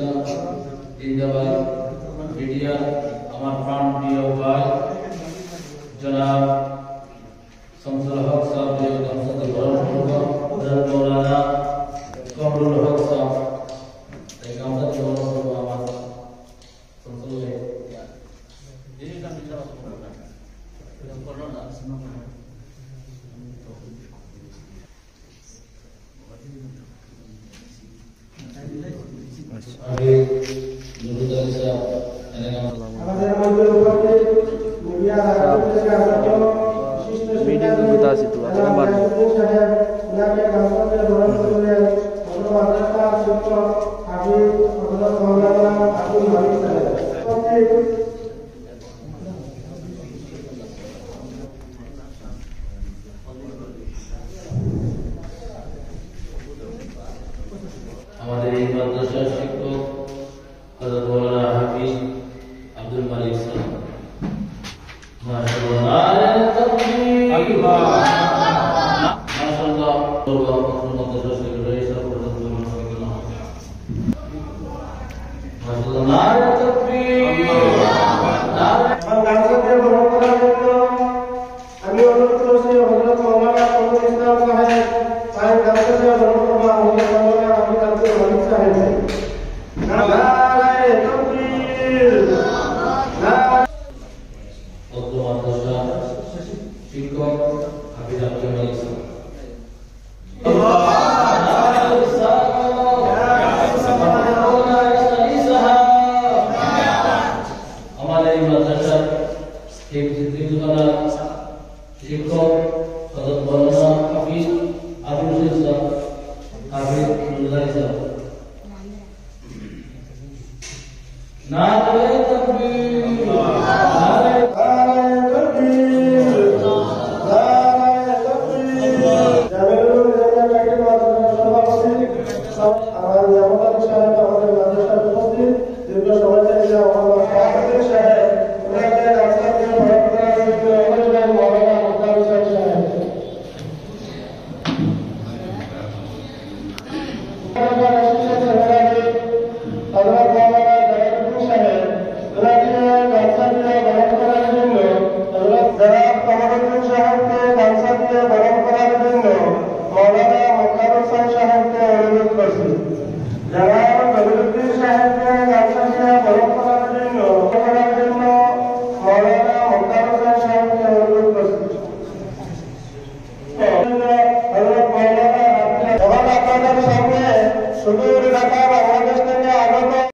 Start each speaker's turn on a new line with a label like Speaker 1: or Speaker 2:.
Speaker 1: ইসলাম জিন্দাবাদ। মিডিয়া আমার প্রাণ প্রিয় ভাই জনাব শামসুল হক সাহেব যে সংসদে গ্রহণ করবেন, মৌলানা কমরুল হক সাহেব এই সংসদে গ্রহণ করবো আমার শামসুল ভাই আমাদের এই মাদ্রাসার শিক্ষক হযরত মাওলানা হাফিজ আব্দুল মালিক সাহেব মাশাআল্লাহ মাশাআল্লাহ মাদ্রাসা সেক্রেটারি সাহেব মাশাআল্লাহ নারে তাকবীর
Speaker 2: আমি অনুরোধ করছি হযরত মাওলানা কমরুল ইসলাম সাহেব সাহেব গাছকে বরণ করবা আমাদের মাওলানা হাফিজ আব্দুল মালিক সাহেব নারে তাকবীর
Speaker 1: অত্র মাদ্রাসা শিক্ষক হাফিজ আব্দুল মালিক সাহেব আমাদের এই মাদ্রাসার শিক্ষক হযরত মাওলানা হাফিজ আবুল ইসলাম হাফিজ নুরুল্লাহ সাহেব নারে তাকবীর নারে
Speaker 2: Thank you.